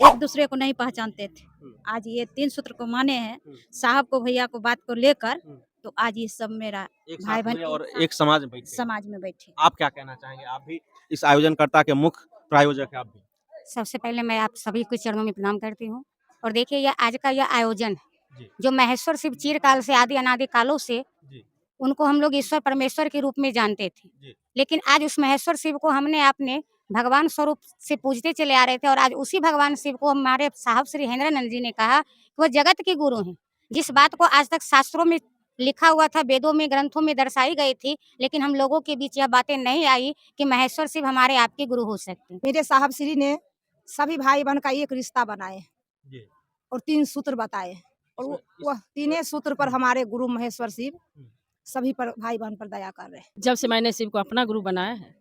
एक दूसरे को नहीं पहचानते थे। आज ये 3 सूत्र को माने हैं, साहब को, भैया को, बात को लेकर, तो आज ये सब मेरा एक भाई साथ बहन हुए और एक समाज में बैठे। समाज में बैठे। आप क्या कहना चाहेंगे? आप भी इस आयोजनकर्ता के मुख्य प्रायोजक हैं आप भी। सबसे पहले मैं आप सभी के चरणों में प्रणाम करती हूँ। और देखिए यह आज का यह आयोजन जी, जो महेश्वर शिव चिरकाल से आदि अनादि कालों से जी, उनको हम लोग ईश्वर परमेश्वर के रूप में जानते थे। जी, लेकिन आज उस महेश्वर शिव को हमने अपने भगवान स्वरूप से पूजते चले आ रहे थे और आज उसी भगवान शिव को हमारे साहब श्री हरेंद्रानंद जी ने कहा कि वह जगत के गुरु हैं। जिस बात को आज तक शास्त्रों में लिखा हुआ था, वेदों में, ग्रंथों में दर्शाई गई थी, लेकिन हम लोगों के बीच यह बातें नहीं आई कि महेश्वर शिव हमारे आपके गुरु हो सकते हैं। मेरे साहब श्री ने सभी भाई बहन का एक रिश्ता बनाए जी। और 3 सूत्र बताए और वह तीनों सूत्र पर हमारे गुरु महेश्वर शिव सभी पर भाई बहन पर दया कर रहे हैं। जब से मैंने शिव को अपना गुरु बनाया है,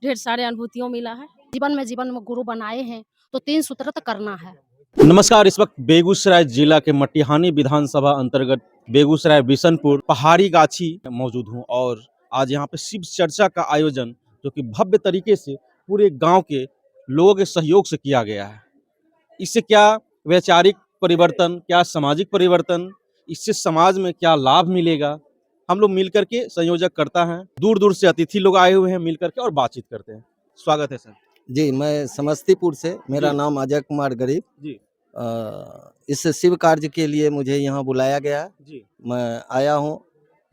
ढेर सारे अनुभूतियों मिला है। जीवन में गुरु बनाए हैं तो 3 सूत्र तो करना है। नमस्कार, इस वक्त बेगूसराय जिला के मटिहानी विधानसभा अंतर्गत बेगूसराय बिशनपुर पहाड़ी गाछी मौजूद हूँ और आज यहाँ पे शिव चर्चा का आयोजन जो कि भव्य तरीके से पूरे गांव के लोगों के सहयोग से किया गया है। इससे क्या वैचारिक परिवर्तन, क्या सामाजिक परिवर्तन, इससे समाज में क्या लाभ मिलेगा, हम लोग मिल करके संयोजक करता है। दूर दूर से अतिथि लोग आए हुए हैं, मिल करके और बातचीत करते हैं। स्वागत है सर। जी, मैं समस्तीपुर से, मेरा जी। नाम अजय कुमार गरीब। जी, इस शिव कार्य के लिए मुझे यहाँ बुलाया गया, जी, मैं आया हूँ।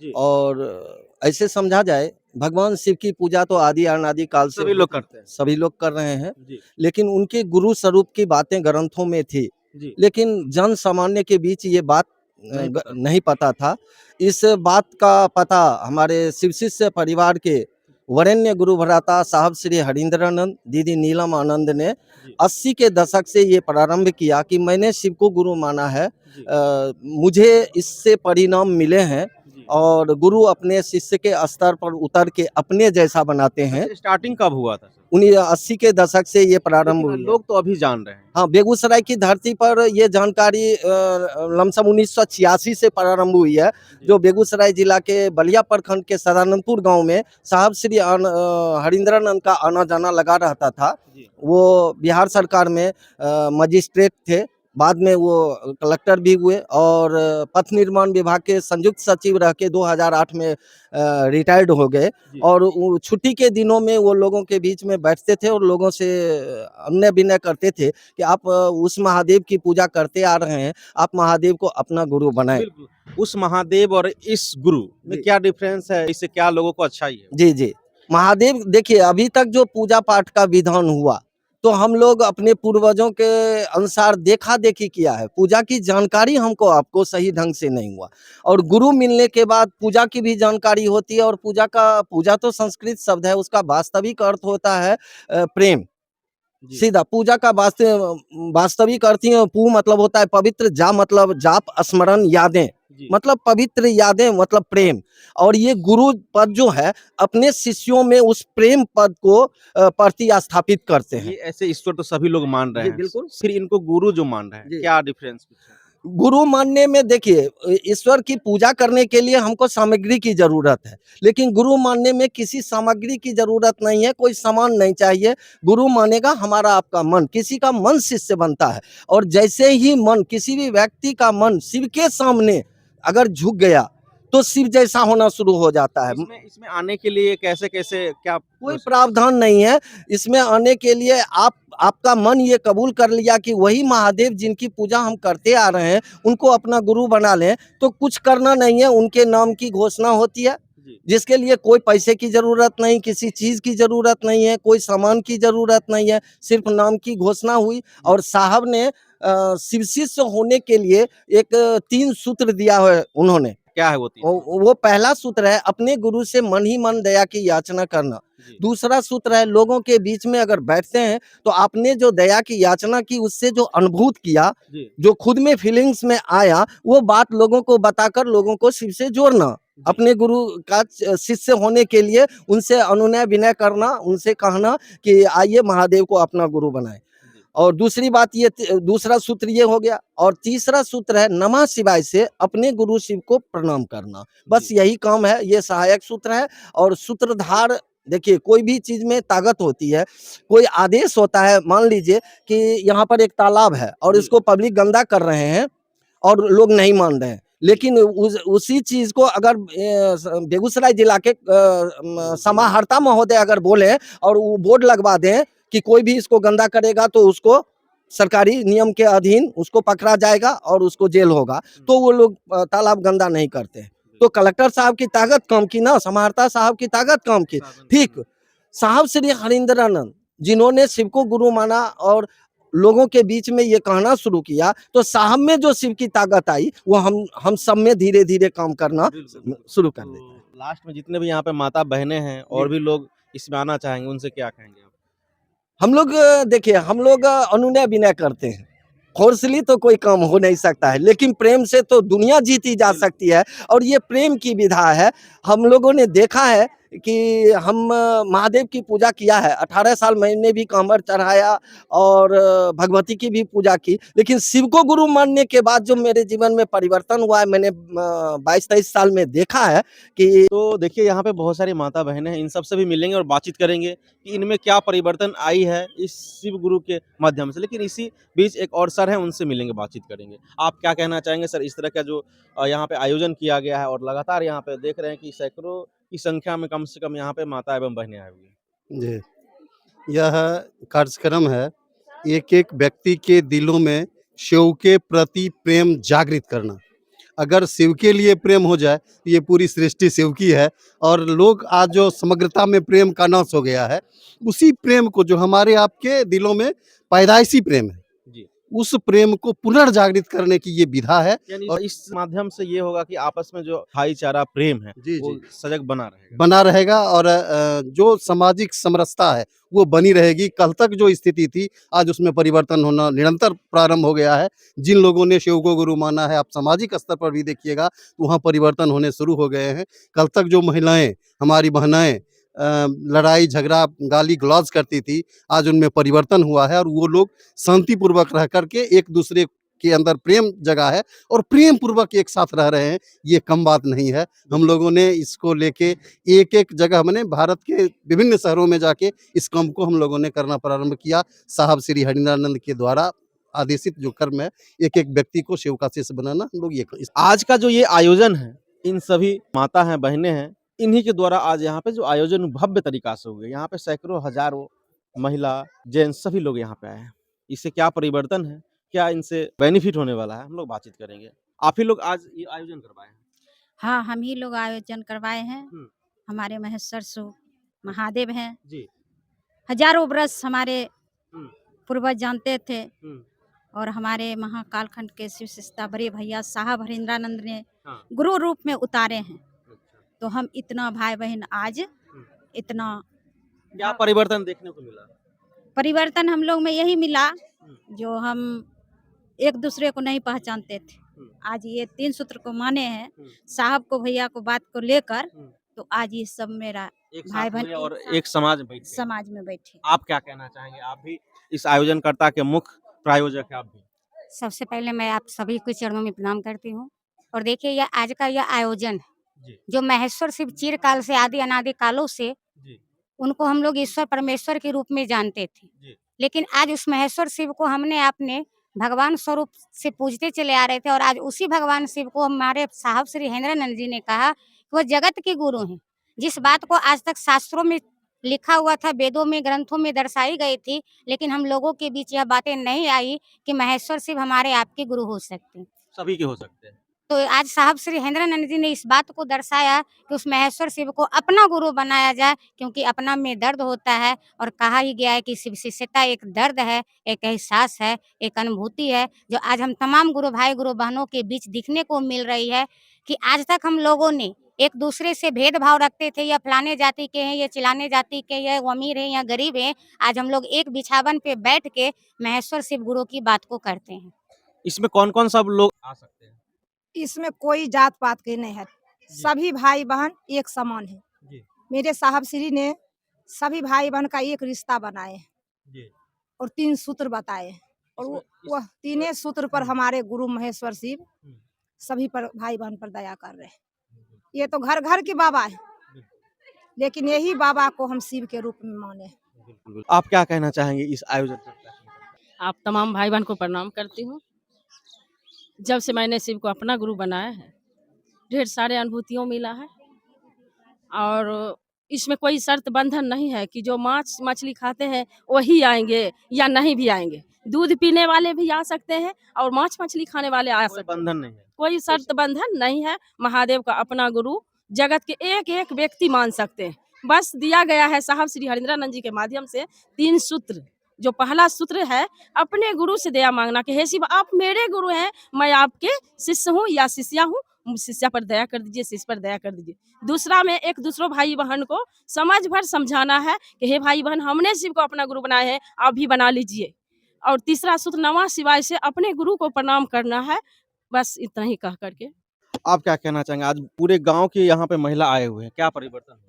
जी। और ऐसे समझा जाए, भगवान शिव की पूजा तो आदि अनादि काल से सभी लोग करते हैं। सभी लोग कर रहे हैं, जी, लेकिन उनके गुरु स्वरूप की बातें ग्रंथों में थी, जी, लेकिन जन सामान्य के बीच ये बात नहीं पता था। इस बात का पता हमारे शिव शिष्य परिवार के वरेण्य गुरु भ्राता साहब श्री हरिंद्रानंद, दीदी नीलम आनंद ने 80 के दशक से ये प्रारंभ किया कि मैंने शिव को गुरु माना है। जी, मुझे इससे परिणाम मिले हैं जी। और गुरु अपने शिष्य के स्तर पर उतर के अपने जैसा बनाते हैं। स्टार्टिंग कब हुआ था सर? उन्हीं 80 के दशक से ये प्रारंभ लेकिन हुई है। लोग तो अभी जान रहे हैं। हाँ, बेगूसराय की धरती पर ये जानकारी लमसम 1986 से प्रारंभ हुई है, जो बेगूसराय जिला के बलिया प्रखंड के सदानंदपुर गांव में साहब श्री हरिंद्रानंद का आना जाना लगा रहता था। जी। वो बिहार सरकार में मजिस्ट्रेट थे, बाद में वो कलेक्टर भी हुए और पथ निर्माण विभाग के संयुक्त सचिव रह के 2008 में रिटायर्ड हो गए। और छुट्टी के दिनों में वो लोगों के बीच में बैठते थे और लोगों से अन्य विनय करते थे कि आप उस महादेव की पूजा करते आ रहे हैं, आप महादेव को अपना गुरु बनाएं। बिल्कुल। उस महादेव और इस गुरु में क्या डिफरेंस है, इससे क्या लोगों को अच्छाई है? जी जी, महादेव देखिए, अभी तक जो पूजा पाठ का विधान हुआ तो हम लोग अपने पूर्वजों के अनुसार देखा देखी किया है, पूजा की जानकारी हमको आपको सही ढंग से नहीं हुआ। और गुरु मिलने के बाद पूजा की भी जानकारी होती है। और पूजा तो संस्कृत शब्द है, उसका वास्तविक अर्थ होता है प्रेम। सीधा पूजा का वास्तविक अर्थ ही पू मतलब होता है पवित्र, जा मतलब जाप, स्मरण, यादें मतलब पवित्र यादें मतलब प्रेम। और ये गुरु पद जो है अपने शिष्यों में उस प्रेम पद को प्रतिस्थापित करते हैं। ये ऐसे ईश्वर तो सभी लोग मान रहे जी, हैं, बिल्कुल। फिर इनको गुरु जो मान रहे हैं, जी। क्या डिफरेंस? गुरु मानने में देखिए, ईश्वर की पूजा करने के लिए हमको सामग्री की जरूरत है, लेकिन गुरु मानने में किसी सामग्री की जरूरत नहीं है, कोई सामान नहीं चाहिए। गुरु मानेगा हमारा आपका मन, किसी का मन शिष्य बनता है। और जैसे ही मन, किसी भी व्यक्ति का मन शिव के सामने अगर झुक गया तो शिव जैसा होना शुरू हो जाता है। इसमें आने के लिए कैसे क्या कोई प्रावधान नहीं है इसमें आने के लिए। आपका मन ये कबूल कर लिया कि वही महादेव जिनकी पूजा हम करते आ रहे हैं उनको अपना गुरु बना लें, तो कुछ करना नहीं है, उनके नाम की घोषणा होती है, जिसके लिए कोई पैसे की जरूरत नहीं, किसी चीज की जरूरत नहीं है, कोई सामान की जरूरत नहीं है, सिर्फ नाम की घोषणा हुई। और साहब ने शिव शिष्य होने के लिए एक 3 सूत्र दिया है उन्होंने। क्या है वो पहला सूत्र है अपने गुरु से मन ही मन दया की याचना करना। दूसरा सूत्र है लोगों के बीच में अगर बैठते हैं तो आपने जो दया की याचना की, उससे जो अनुभूत किया, जो खुद में फीलिंग्स में आया, वो बात लोगों को बताकर लोगों को शिव से जोड़ना। अपने गुरु का शिष्य होने के लिए उनसे अनुनय विनय करना, उनसे कहना कि आइए महादेव को अपना गुरु बनाएं। और दूसरी बात ये, दूसरा सूत्र ये हो गया। और तीसरा सूत्र है नमः शिवाय से अपने गुरु शिव को प्रणाम करना। बस यही काम है, ये सहायक सूत्र है। और सूत्रधार देखिए कोई भी चीज में ताकत होती है, कोई आदेश होता है। मान लीजिए कि यहाँ पर एक तालाब है और जी। इसको पब्लिक गंदा कर रहे हैं और लोग नहीं मान रहे हैं, लेकिन उसी चीज को अगर बेगूसराय जिला के समाहर्ता महोदय अगर बोले और वो बोर्ड लगवा दें कि कोई भी इसको गंदा करेगा तो उसको सरकारी नियम के अधीन उसको पकड़ा जाएगा और उसको जेल होगा, तो वो लोग तालाब गंदा नहीं करते। तो कलेक्टर साहब की ताकत कम की ना, समाहर्ता साहब की ताकत कम की। ठीक, साहब श्री हरिंद्रानंद जिन्होंने शिव को गुरु माना और लोगों के बीच में ये कहना शुरू किया, तो साहब में जो शिव की ताकत आई वो हम सब में धीरे धीरे काम करना शुरू कर देता है। लास्ट में जितने भी यहाँ पे माता बहनें हैं और भी लोग इसमें आना चाहेंगे, उनसे क्या कहेंगे आप? हम लोग देखिए, हम लोग अनुनय विनय करते हैं। फोर्सली तो कोई काम हो नहीं सकता है, लेकिन प्रेम से तो दुनिया जीती जा सकती है और ये प्रेम की विधा है। हम लोगों ने देखा है कि हम महादेव की पूजा किया है, 18 साल मैंने भी कांवर चढ़ाया और भगवती की भी पूजा की, लेकिन शिव को गुरु मानने के बाद जो मेरे जीवन में परिवर्तन हुआ है, मैंने 22-23 साल में देखा है कि तो देखिए यहाँ पे बहुत सारी माता बहनें हैं, इन सबसे भी मिलेंगे और बातचीत करेंगे कि इनमें क्या परिवर्तन आई है इस शिव गुरु के माध्यम से। लेकिन इसी बीच एक और सर हैं, उनसे मिलेंगे, बातचीत करेंगे। आप क्या कहना चाहेंगे सर, इस तरह का जो यहाँ पे आयोजन किया गया है और लगातार यहाँ पे देख रहे हैं कि सैकड़ों की संख्या में कम से कम यहाँ पे माता एवं बहनें आई हुई हैं? जी, यह कार्यक्रम है एक-एक व्यक्ति के दिलों में शिव के प्रति प्रेम जागृत करना। अगर शिव के लिए प्रेम हो जाए, तो ये पूरी सृष्टि शिव की है और लोग आज जो समग्रता में प्रेम का नाश हो गया है, उसी प्रेम को जो हमारे आपके दिलों में पैदाइशी प्रेम है, जी। उस प्रेम को पुनर्जागृत करने की ये विधा है। यानी और इस माध्यम से ये होगा कि आपस में जो भाईचारा प्रेम है जी, वो जी। सजग बना रहेगा। बना रहेगा और जो सामाजिक समरसता है वो बनी रहेगी। कल तक जो स्थिति थी आज उसमें परिवर्तन होना निरंतर प्रारंभ हो गया है। जिन लोगों ने शिव को गुरु माना है, आप सामाजिक स्तर पर भी देखिएगा तो वहाँ परिवर्तन होने शुरू हो गए हैं। कल तक जो महिलाएं, हमारी बहनाएं लड़ाई झगड़ा गाली गलौज करती थी, आज उनमें परिवर्तन हुआ है और वो लोग शांतिपूर्वक रह करके एक दूसरे के अंदर प्रेम जगा है और प्रेम पूर्वक एक साथ रह रहे हैं। ये कम बात नहीं है। हम लोगों ने इसको लेके एक-एक जगह मैंने भारत के विभिन्न शहरों में जाके इस काम को हम लोगों ने करना प्रारंभ किया। साहब श्री हरिंद्रानंद के द्वारा आदेशित जो कर्म है, एक-एक व्यक्ति को शिव का शिष्य बनाना, हम लोग ये आज का जो ये आयोजन है, इन सभी माता हैं, बहनें हैं, इन्हीं के द्वारा आज यहाँ पे जो आयोजन भव्य तरीका से हो गया। यहाँ पे सैकड़ों, हजारों महिला, जेंट्स सभी लोग यहाँ पे आए हैं। इससे क्या परिवर्तन है, क्या इनसे बेनिफिट होने वाला है, हम लोग बातचीत करेंगे। आप ही लोग आज ये आयोजन करवाए हैं? हाँ, हम ही लोग आयोजन करवाए हैं। हुँ। हमारे महेश्वर शिव महादेव हैं। जी। हजारों वर्ष हमारे हुँ। पूर्वज जानते थे हुँ। और हमारे महाकालखंड के शिव सृष्टा बड़े भैया साहब हरिंद्रानंद ने हाँ। गुरु रूप में उतारे हैं। अच्छा। तो हम इतना भाई बहन आज इतना क्या परिवर्तन देखने को मिला? परिवर्तन हम लोग में यही मिला, जो हम एक दूसरे को नहीं पहचानते थे, आज ये 3 सूत्र को माने हैं, साहब को भैया को बात को लेकर, तो आज ये सब मेरा एक भाई साथ बहन हुए और एक समाज में बैठे। समाज में बैठे। आप क्या कहना चाहेंगे? आप भी इस आयोजनकर्ता के मुख्य प्रायोजक हैं आप भी। सबसे पहले मैं आप सभी के चरणों में प्रणाम करती हूँ और देखिए यह आज का यह आयोजन है, जी। जो महेश्वर शिव चिरकाल से आदि अनादि कालों से जी। उनको हम लोग ईश्वर परमेश्वर के रूप में जानते थे, जी। लेकिन आज उस महेश्वर शिव को हमने अपने भगवान स्वरूप से पूजते चले आ रहे थे और आज उसी भगवान शिव को हमारे साहब श्री हरिंद्रानंद जी ने कहा कि वो जगत के गुरु हैं। जिस बात को आज तक शास्त्रों में लिखा हुआ था, वेदों में, ग्रंथों में दर्शाई गई थी, लेकिन हम लोगों के बीच यह बातें नहीं आई कि महेश्वर शिव हमारे आपके गुरु हो सकते हैं। सभी के हो सकते हैं। तो आज साहब श्री हरिंद्रानंद जी ने इस बात को दर्शाया कि उस महेश्वर शिव को अपना गुरु बनाया जाए, क्योंकि अपना में दर्द होता है और कहा ही गया है कि शिव शिष्यता एक दर्द है, एक एहसास है, एक अनुभूति है, जो आज हम तमाम गुरु भाई गुरु बहनों के बीच दिखने को मिल रही है। कि आज तक हम लोगों ने एक दूसरे से भेदभाव रखते थे, या फलाने जाति के हैं, या चिलाने जाति के, या अमीर हैं या गरीब हैं, आज हम लोग एक बिछावन पे बैठ के महेश्वर शिव गुरु की बात को करते हैं। इसमें कौन-कौन सब लोग आ सकते हैं? इसमें कोई जात पात के नहीं है, सभी भाई बहन एक समान है। जी। मेरे साहब श्री ने सभी भाई बहन का एक रिश्ता बनाए जी। और 3 सूत्र बताए और वह तीनों सूत्र पर हमारे गुरु महेश्वर शिव सभी पर भाई बहन पर दया कर रहे हैं। ये तो घर घर की बाबा है, लेकिन यही बाबा को हम शिव के रूप में माने। बिल्कुल। आप क्या कहना चाहेंगे इस आयोजन पर? आप तमाम भाई बहन को प्रणाम करती हूँ। जब से मैंने शिव को अपना गुरु बनाया है, ढेर सारे अनुभूतियों मिला है और इसमें कोई शर्त बंधन नहीं है कि जो मांस मछली खाते हैं वही आएंगे या नहीं भी आएंगे। दूध पीने वाले भी आ सकते हैं और मांस मछली खाने वाले आ कोई सकते हैं। बंधन नहीं है। कोई शर्त बंधन नहीं है। महादेव का अपना गुरु जगत के एक एक व्यक्ति मान सकते हैं। बस दिया गया है साहब श्री हरिंद्रानंद जी के माध्यम से 3 सूत्र। जो पहला सूत्र है अपने गुरु से दया मांगना कि हे शिव आप मेरे गुरु हैं, मैं आपके शिष्य हूँ या शिष्या हूँ, शिष्या पर दया कर दीजिए, शिष्य पर दया कर दीजिए। दूसरा में एक दूसरों भाई बहन को समझ भर समझाना है कि हे भाई बहन हमने शिव को अपना गुरु बनाया है, आप भी बना लीजिए। और तीसरा सूत्र नमः शिवाय से अपने गुरु को प्रणाम करना है। बस इतना ही कह करके। आप क्या कहना चाहेंगे? आज पूरे गांव के यहाँ पे महिला आए हुए हैं, क्या परिवर्तन हुआ?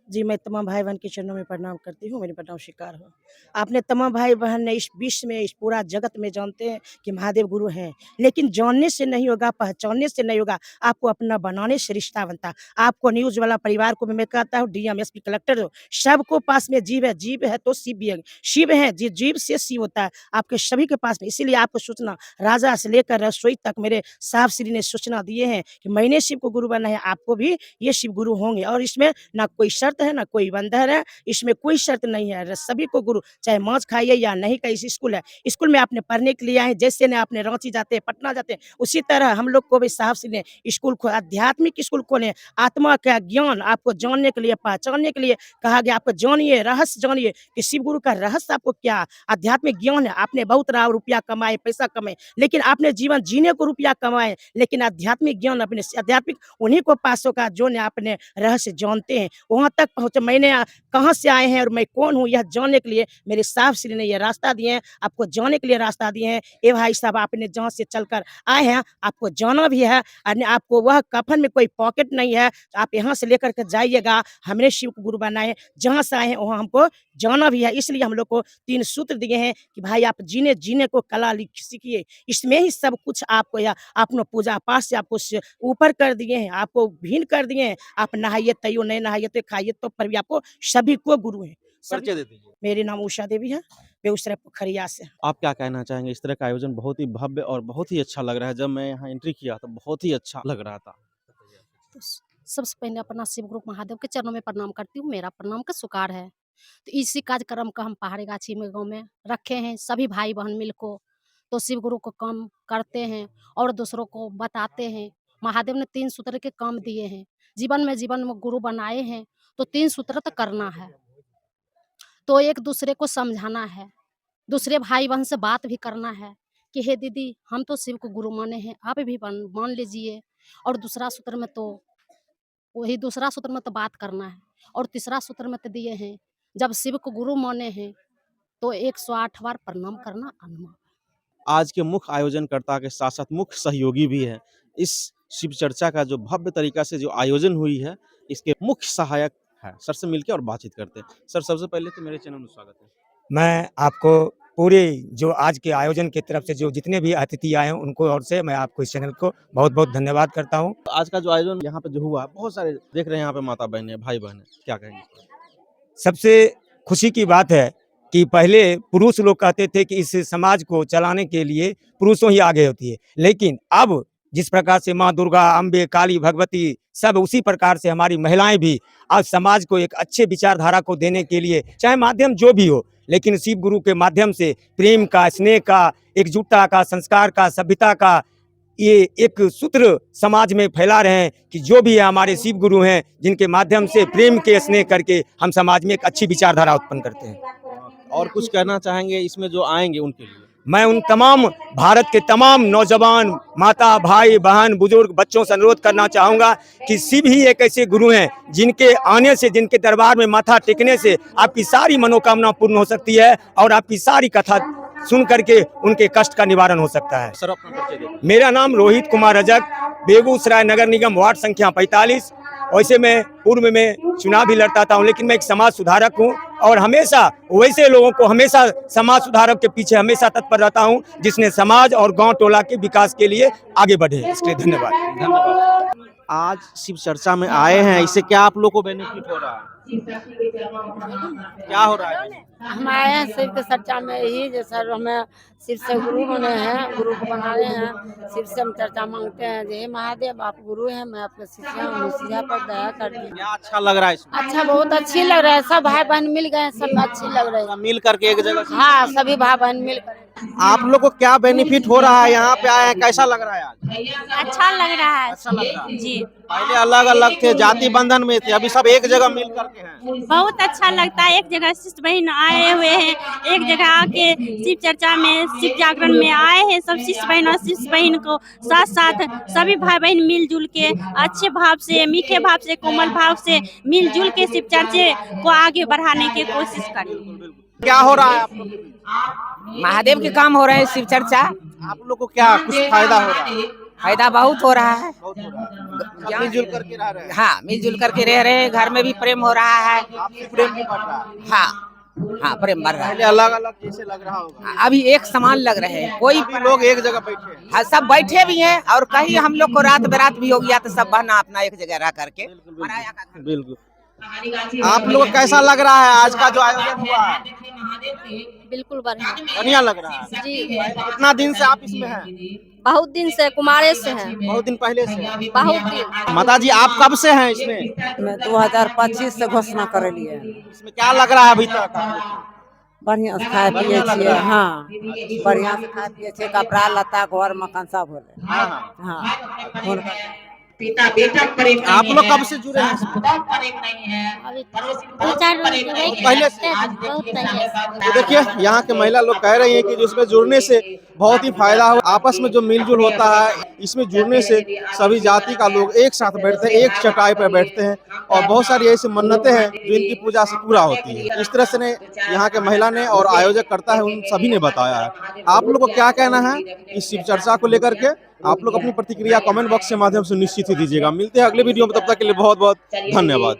जी, मैं तमाम भाई बहन के चरणों में प्रणाम करती हूँ, मेरे प्रणाम स्वीकार हो। आपने तमाम भाई बहन ने इस विश्व में, इस पूरा जगत में जानते हैं कि महादेव गुरु हैं, लेकिन जानने से नहीं होगा, पहचानने से नहीं होगा, आपको अपना बनाने से रिश्ता बनता। आपको न्यूज़ वाला परिवार को भी मैं कहता हूँ, डीएम, एसपी, कलेक्टर हो, सबको पास में जीव है तो शिव भी है। शिव है, जीव से शिव होता है, आपके सभी के पास में। इसीलिए आपको सूचना राजा से लेकर रसोई तक मेरे साहब श्री ने सूचना दिए हैं कि मैंने शिव को गुरु बना है, आपको भी ये शिव गुरु होंगे। और इसमें ना कोई शर्त है, ना कोई बंधन है, इसमें कोई शर्त नहीं है। सभी को गुरु, चाहे मांस खाइए या नहीं खाइए। स्कूल है, स्कूल में आपने पढ़ने के लिए आए, जैसे ने आपने रांची जाते हैं, पटना जाते हैं, उसी तरह हम लोग को भी साहब श्री ने स्कूल को, आध्यात्मिक स्कूल खोले। आत्मा का ज्ञान आपको जानने के लिए, पहचानने के लिए कहा गया। आपको जानिए, रहस्य जानिए कि शिव गुरु का रहस्य आपको क्या आध्यात्मिक ज्ञान है। आपने बहुत रुपया कमाए, पैसा कमाए, लेकिन आपने जीवन जीने को रुपया कमाए, लेकिन आध्यात्मिक ज्ञान अपने आध्यात्मिक उन्हीं को पास होगा जो ने अपने रहस्य जानते हैं। वहां तक पहुंचे। मैंने कहाँ से आए हैं और मैं कौन हूँ यह जानने के लिए मेरे साहब श्री ने यह रास्ता दिए हैं, आपको जाने के लिए रास्ता दिए हैं। ए भाई साहब, आपने जहाँ से चलकर आए हैं आपको जाना भी है। आपको वह कफन में कोई पॉकेट नहीं है, आप यहाँ से लेकर के जाइएगा। हमने शिव को गुरु बनाए, जहाँ से आए हैं वहाँ हमको जाना भी है। इसलिए हम लोग को 3 सूत्र दिए हैं कि भाई आप जीने को कला सीखिए। इसमें ही सब कुछ आपको, या आपने पूजा पाठ से आपको ऊपर कर दिए हैं, आपको भिन्न कर दिए हैं। आप नहाइए तैयो, नहीं नहाइए तो खाइए तो, पर भी आपको सभी को गुरु है। परिचय दे दीजिए। मेरे नाम उषा देवी है, बेगूसराय पोखरिया से। आप क्या कहना चाहेंगे? इस तरह का आयोजन बहुत ही भव्य और बहुत ही अच्छा लग रहा है। जब मैं यहाँ एंट्री किया तो बहुत ही अच्छा लग रहा था। तो सबसे पहले अपना शिव गुरु महादेव के चरणों में प्रणाम करती हूँ, मेरा प्रणाम का स्वीकार है। तो इसी कार्यक्रम का हम पहाड़ी गाछी में गाँव में रखे हैं, सभी भाई बहन मिल को। तो शिव गुरु को काम करते हैं और दूसरों को बताते हैं। महादेव ने 3 सूत्र के काम दिए हैं, जीवन में गुरु बनाए हैं, तो 3 सूत्र तो करना है। तो एक दूसरे को समझाना है, दूसरे भाई बहन से बात भी करना है कि हे दीदी हम तो शिव को गुरु माने हैं, आप भी मान लीजिए। और दूसरा सूत्र में तो वही, दूसरा सूत्र में तो बात करना है। और तीसरा सूत्र में तो दिए हैं, जब शिव को गुरु माने हैं तो 108 बार प्रणाम करना अनुमान। आज के मुख्य आयोजनकर्ता के साथ साथ मुख्य सहयोगी भी है। इस शिव चर्चा का जो भव्य तरीका से जो आयोजन हुई है, इसके मुख्य सहायक है। सर से मिलकर और बातचीत करते हैं। सर, सबसे पहले तो मेरे चैनल में स्वागत है। मैं आपको पूरे जो आज के आयोजन की तरफ से जो जितने भी अतिथि आए हैं उनको ओर से मैं आपको इस चैनल को बहुत बहुत धन्यवाद करता हूं। आज का जो आयोजन यहाँ पे जो हुआ, बहुत सारे देख रहे हैं यहाँ पे माता बहने, भाई बहने, क्या कहेंगे? सबसे खुशी की बात है कि पहले पुरुष लोग कहते थे कि इस समाज को चलाने के लिए पुरुषों ही आगे होती है, लेकिन अब जिस प्रकार से माँ दुर्गा, अम्बे, काली, भगवती सब उसी प्रकार से हमारी महिलाएं भी आज समाज को एक अच्छे विचारधारा को देने के लिए, चाहे माध्यम जो भी हो, लेकिन शिव गुरु के माध्यम से प्रेम का, स्नेह का, एकजुटता का, संस्कार का, सभ्यता का ये एक सूत्र समाज में फैला रहे हैं कि जो भी है हमारे शिव गुरु हैं, जिनके माध्यम से प्रेम के स्नेह करके हम समाज में एक अच्छी विचारधारा उत्पन्न करते हैं। और कुछ कहना चाहेंगे इसमें जो आएंगे उनके लिए? मैं उन तमाम भारत के तमाम नौजवान, माता, भाई, बहन, बुजुर्ग, बच्चों से अनुरोध करना चाहूँगा कि शिव ही एक ऐसे गुरु हैं जिनके आने से, जिनके दरबार में माथा टेकने से आपकी सारी मनोकामना पूर्ण हो सकती है और आपकी सारी कथा सुन करके उनके कष्ट का निवारण हो सकता है। सर, अपना परिचय दीजिए। मेरा नाम रोहित कुमार रजक, बेगूसराय नगर निगम वार्ड संख्या 45। वैसे मैं पूर्व में चुनाव भी लड़ता था, लेकिन मैं एक समाज सुधारक हूँ और हमेशा वैसे लोगों को हमेशा समाज सुधारक के पीछे हमेशा तत्पर रहता हूँ, जिसने समाज और गांव टोला के विकास के लिए आगे बढ़े। इसके लिए धन्यवाद। आज शिव चर्चा में आए हैं, इससे क्या आप लोग को बेनिफिट हो रहा है? क्या हो रहा है? हम आए हैं शिव के चर्चा में यही, जैसा हमें शिव से गुरु बने हैं, गुरु को बना रहे हैं, शिव से हम चर्चा मांगते हैं। जय महादेव, आप गुरु हैं, मैं आपके शिष्या हूँ, शिष्या पर दया कर दी। क्या अच्छा लग रहा है इसमें? अच्छा, बहुत अच्छी लग रहा है। सब भाई बहन मिल गए, सब अच्छी लग रही है। मिल करके एक जगह। हाँ, सभी भाई बहन मिल कर। आप लोग को क्या बेनिफिट हो रहा है? यहाँ पे आए हैं, कैसा लग रहा है आज? अच्छा लग रहा है। अच्छा लग रहा है जी, पहले अलग अलग थे, जाति बंधन में थे, अभी सब एक जगह मिल करके हैं। बहुत अच्छा लगता है। एक जगह शिष्ट बहन आए हुए हैं, एक जगह आके शिव चर्चा में, शिव जागरण में आए हैं सब शिष्ट बहन और शिष्ट बहन को साथ साथ सभी भाई बहन मिलजुल के अच्छे भाव से, मीठे भाव से, कोमल भाव से मिलजुल के शिव चर्चे को आगे बढ़ाने की कोशिश करें। क्या हो रहा है आप लोग? महादेव के काम हो रहे हैं शिव चर्चा। आप लोग को क्या कुछ फायदा हो रहा है? फायदा बहुत हो रहा है। बहुत हो रहा है। मिलजुल करके रह रहे हैं। हाँ, मिलजुल करके रह रहे हैं। घर में भी प्रेम हो रहा है। आपसे प्रेम भी बढ़ रहा है। हाँ हाँ, प्रेम बढ़ रहा है। पहले अलग अलग जैसे लग रहा होगा, अभी एक समान लग रहे हैं। कोई अभी लोग एक जगह बैठे हैं। हाँ, सब बैठे भी हैं, और कहीं हम लोग को रात बेरात भी हो गया तो सब बहना अपना एक जगह रह करके मनाया करते हैं। बिल्कुल। आप लोग को कैसा लग रहा है आज का जो आयोजन हुआ है? बिल्कुल बढ़िया लग रहा है जी। कितना दिन से आप इसमें हैं? बहुत दिन से, कुमारे से हैं। बहुत दिन पहले से। बहुत दिन। माता जी आप कब से हैं इसमें? मैं 2025 से घोषणा कर लिए। इसमें क्या लग रहा है अभी तक आप लोग को? बढ़िया से खाए पिए छिए। हाँ, बढ़िया से खाए पिए छिए, कपड़ा लत्ता घर मकान सब हो रहे। हाँ हाँ। हाँ, आप लोग कब से जुड़े हैं इसमें? अभी 2-4 पहले से। तो देखिए यहाँ के महिला लोग कह रही हैं कि इसमें जुड़ने से बहुत ही फायदा हो। आपस में जो मिलजुल होता है, इसमें जुड़ने से सभी जाति का लोग एक साथ बैठते हैं, एक चटाई पर बैठते हैं, और बहुत सारी ऐसी मन्नतें हैं जो इनकी पूजा से पूरा होती है। इस तरह से ने यहाँ के महिला ने और आयोजक करता है उन सभी ने बताया है। आप लोग को क्या कहना है इस शिव चर्चा को लेकर के? आप लोग अपनी प्रतिक्रिया कमेंट बॉक्स के माध्यम से निश्चित ही दीजिएगा। मिलते हैं अगले वीडियो में, तब तक के लिए बहुत बहुत धन्यवाद।